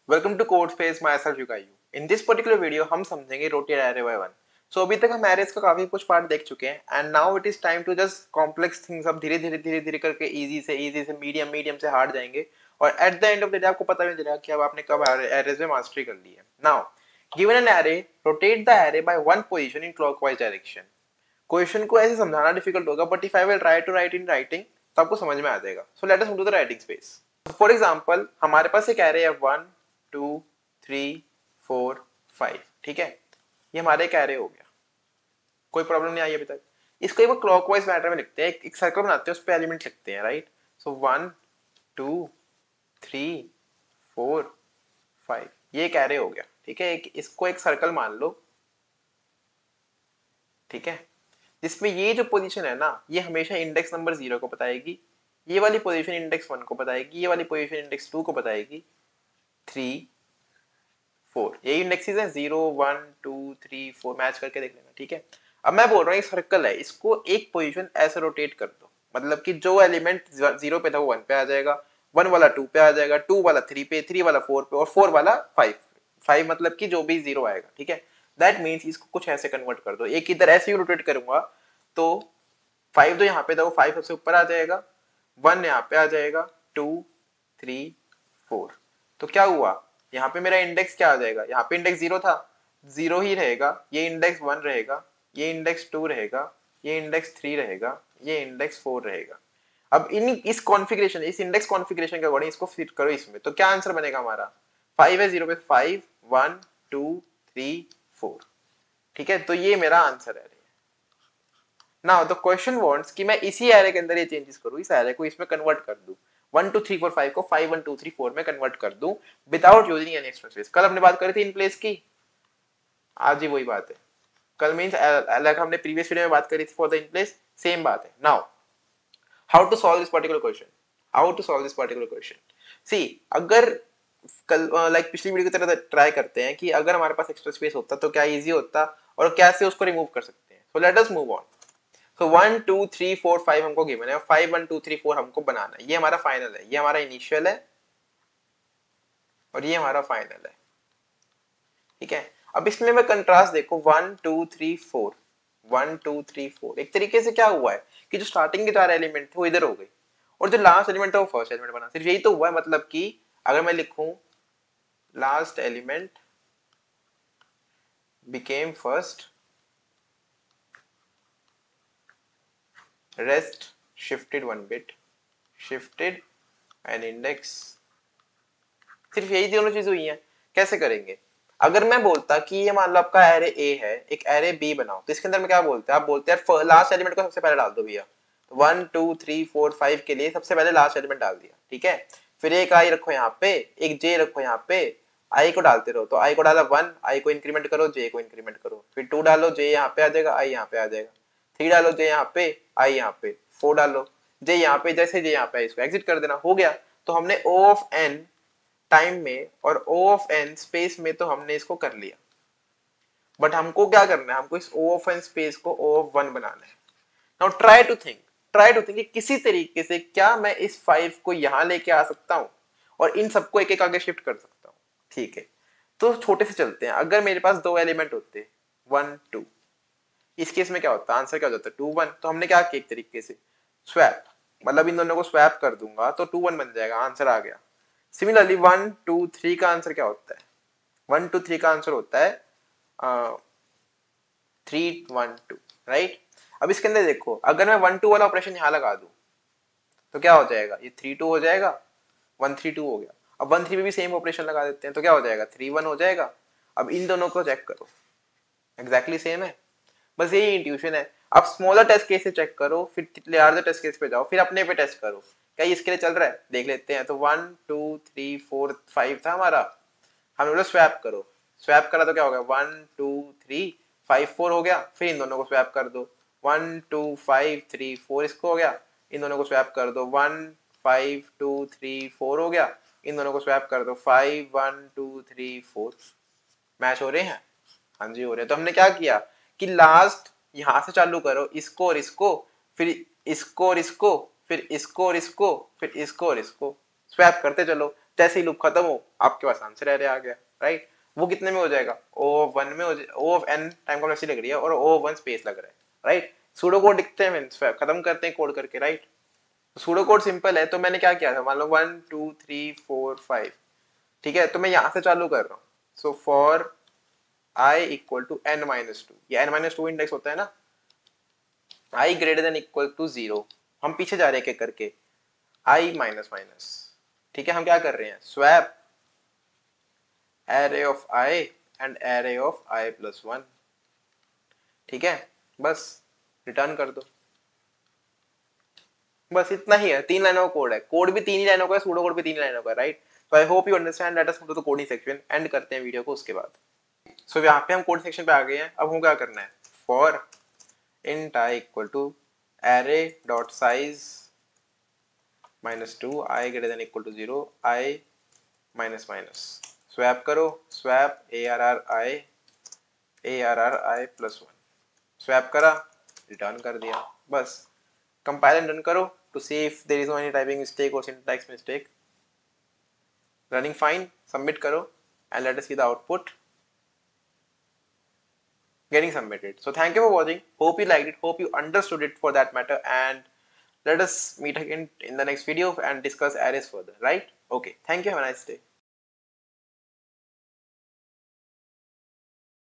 Welcome to code space myself युगायू। In this particular video हम समझेंगे rotate array by one. So अभी तक हम एरेज का काफी कुछ पार्ट देख चुके हैं and now it is time to just complex things. अब धीरे धीरे करके इजी से मीडियम मीडियम से हार्ड जाएंगे और at the end of the day आपको पता भी नहीं चलेगा कि अब आपने कब एरेज में मास्टरी कर ली है। Now given an array, rotate the array by one position in clockwise direction. Question को ऐसे समझाना डिफिकल्ट होगा but if I will try to write in writing तो आपको समझ में आ जाएगा। So let us move to the writing space. For example हमारे पास एक एरे है 1 2 3 4 5। ठीक है, ये हमारे एक एरे हो गया, कोई प्रॉब्लम नहीं आई अभी तक। इसको एक बार क्लॉकवाइज मैटर में लिखते हैं, एक सर्कल बनाते हैं, उस पे एलिमेंट लिखते हैं, राइट। सो 1 2 3 4 5 ये एक एरे हो गया। ठीक है, इसको एक सर्कल मान लो। ठीक है, जिसमें ये जो पोजीशन है ना, ये हमेशा इंडेक्स नंबर 0 को बताएगी, ये वाली पोजीशन इंडेक्स 1 को बताएगी, ये वाली पोजीशन इंडेक्स 2 को बताएगी, 3 4 ये इंडेक्सेस हैं, 0 1 2 3 4 मैच करके देख लेना। ठीक है, अब मैं बोल रहा हूँ एक सर्कल है, इसको एक पोजीशन ऐसे रोटेट कर दो, मतलब कि जो एलिमेंट 0 पे था वो 1 पे आ जाएगा, 1 वाला 2 पे आ जाएगा, 2 वाला 3 पे, 3 वाला 4 पे और 4 वाला 5। 5 मतलब कि जो भी 0 आएगा। ठीक है, दैट मीन्स इसको कुछ ऐसे कन्वर्ट कर दो, एक इधर ऐसे ही रोटेट करूंगा तो 5 जो यहाँ पे था वो 5 सबसे ऊपर आ जाएगा, 1 यहाँ पे आ जाएगा, 2 3 4। तो क्या हुआ, यहाँ पे मेरा इंडेक्स क्या आ जाएगा, यहाँ पे इंडेक्स 0 था, 0 ही रहेगा, ये इंडेक्स 1 रहेगा, ये इंडेक्स 2 रहेगा, ये इंडेक्स 3 रहेगा, ये इंडेक्स 4 रहेगा। अब इन इस कॉन्फ़िगरेशन, इस इंडेक्स कॉन्फ़िगरेशन के अकॉर्डिंग इसको फिट करो इसमें, तो क्या आंसर बनेगा हमारा, 5 है 0 पे, 5 1 2 3 4। ठीक है, तो ये मेरा आंसर है। नाउ द क्वेश्चन वांट्स कि मैं इसी एरे के अंदर ये चेंजेस करूं, इस एरे को इसमें कन्वर्ट कर दूं, 1 2 3 4 5 को 5 1 2 3 4 में कन्वर्ट कर दूं without using any extra space. कल हमने बात करी थी इन प्लेस की, आज ही वही बात है। कल मींस लाइक हमने प्रीवियस वीडियो में बात करी थी for the in place, same बात है। Now how to solve this particular question, how to solve this particular question. See, अगर कल लाइक पिछली वीडियो की तरह ट्राई करते हैं कि अगर हमारे पास एक्स्ट्रा स्पेस होता तो क्या इजी होता और कैसे उसको रिमूव कर सकते हैं। सो लेट अस मूव ऑन। तो 1 2 3 4 5 हमको गिवन है, 5 1 2 3 4 हमको बनाना है। ये हमारा फाइनल है, ये हमारा इनिशियल है और ये हमारा फाइनल है। ठीक है, अब इसमें मैं कंट्रास्ट देखो, 1 2 3 4 1 2 3 4। एक तरीके से क्या हुआ है कि जो स्टार्टिंग के 4 एलिमेंट थे वो इधर हो गए और जो लास्ट एलिमेंट है वो फर्स्ट एलिमेंट बना, सिर्फ यही तो हुआ है। मतलब कि अगर मैं लिखूं last element became first, rest shifted one bit, shifted n index, सिर्फ यही दोनों चीज हुई हैं। कैसे करेंगे, अगर मैं बोलता कि ये मान लो आपका एरे ए है, एक एरे बी बनाओ, तो इसके अंदर में क्या बोलते हैं, आप बोलते हैं लास्ट एलिमेंट को सबसे पहले डाल दो भैया। तो 1 2 3 4 5 के लिए सबसे पहले लास्ट एलिमेंट डाल दिया। ठीक है, फिर एक आई रखो यहाँ पे, एक जे रखो यहाँ पे, आई को डालते रहो। तो आई को डाला 1, आई को इंक्रीमेंट करो, जे को इंक्रीमेंट करो, फिर 2 डालो, जे यहाँ पे आ जाएगा, आई यहाँ पे आ जाएगा, 3 डालो, जे यहाँ पे, आई यहाँ पे, 4 डालो, जे यहाँ पे, जैसे जे यहाँ पे इसको एग्जिट कर देना, हो गया। तो हमने ओ ऑफ एन टाइम में और O ऑफ n स्पेस में तो हमने इसको कर लिया, बट हमको क्या करना है, हमको इस O ऑफ n स्पेस को O ऑफ 1 बनाना है। नाउ ट्राई टू थिंक किसी तरीके से क्या मैं इस 5 को यहां लेके आ सकता हूं और इन सबको एक एक आगे शिफ्ट कर सकता हूं। ठीक है, तो छोटे से चलते हैं। अगर मेरे पास दो एलिमेंट होते 1 2, इस केस में क्या होता, आंसर क्या हो जाता, 2 1। तो हमने क्या किया, एक तरीके से स्वैप, मतलब इन दोनों को स्वैप कर दूंगा तो 2 1 बन जाएगा, आंसर आ गया। सिमिलरली 1 2 3 का आंसर क्या होता है, 1 2 3 का आंसर होता है 3 1 2, राइट। अब इसके अंदर देखो, अगर मैं 1 2 वाला ऑपरेशन यहां लगा दूं तो क्या हो जाएगा, ये 3 2 हो जाएगा, 1 3 2 हो गया। अब 1 3 में भी सेम ऑपरेशन लगा देते हैं तो क्या हो जाएगा, 3 1 हो जाएगा। अब इन दोनों को चेक करो, एग्जैक्टली सेम है, बस यही इंट्यूशन है। अब स्मॉलर टेस्ट केस से चेक करो, फिर लार्जर टेस्ट केस पे जाओ, फिर अपने पे टेस्ट करो, क्या इसके लिए चल रहा है, देख लेते हैं। तो 1 2 3 4 5 था हमारा, हम बोले स्वैप करो, स्वैप करा तो क्या हो गया, 1 2 3 5 4 हो गया। फिर इन दोनों को स्वैप कर दो, 1 2 5 3 4 इसको हो गया, इन दोनों को स्वैप कर दो, 1 5 2 3 4 हो गया, इन दोनों को स्वैप कर दो, 5 1 2 3 4। मैच हो रहे हैं, हाँ जी हो रहे हैं। तो हमने क्या किया कि लास्ट यहां से चालू करो, इसको और इसको, फिर इसको और इसको, फिर इसको और इसको, फिर इसको और इसको स्वैप करते चलो। जैसे ही लूप खत्म हो आपके पास आंसर एरे आ गया, राइट। वो कितने में हो जाएगा, ओ ऑफ वन में ओ ऑफ एन टाइम कॉम्प्लेक्सिटी लग रही है और ओ ऑफ वन स्पेस लग रहा है, राइट। सूडो कोड लिखते हैं मींस खत्म करते हैं कोड करके, राइट। सूडो कोड सिंपल है, तो मैंने क्या किया था, मान लो 1 2 3 4 5, ठीक है, तो मैं यहाँ से चालू कर रहा हूँ। So for i equal to n minus two, ये n माइनस टू इंडेक्स होता है ना, i greater than equal to 0, हम पीछे जा रहे हैं करके, i माइनस माइनस, ठीक है। हम क्या कर रहे हैं, swap array of i and array of i plus 1, ठीक है। बस रिटर्न कर दो, बस इतना ही है। 3 लाइनों का कोड है, कोड भी 3 ही लाइनों का है, सूडो कोड भी 3 ही लाइनों का है, राइट। तो I hope you understand. Let us move to the coding section, and करते हैं वीडियो को उसके बाद। सो यहाँ पे हम कोड सेक्शन पे आ गए हैं। अब हम क्या करना है, for int i equal to array dot size minus two, i greater than equal to 0, i minus minus, swap करो, स्वैप arri प्लस 1, स्वैप करा, रिटर्न कर दिया, बस। कंपाइल एंड रन करो to see if there is no any typing mistake और syntax mistake. Running fine, submit करो and let us see the output getting submitted. So thank you for watching, hope you liked it, hope you understood it for that matter, and let us meet again in the next video and discuss arrays further, right? Okay, thank you, have a nice day.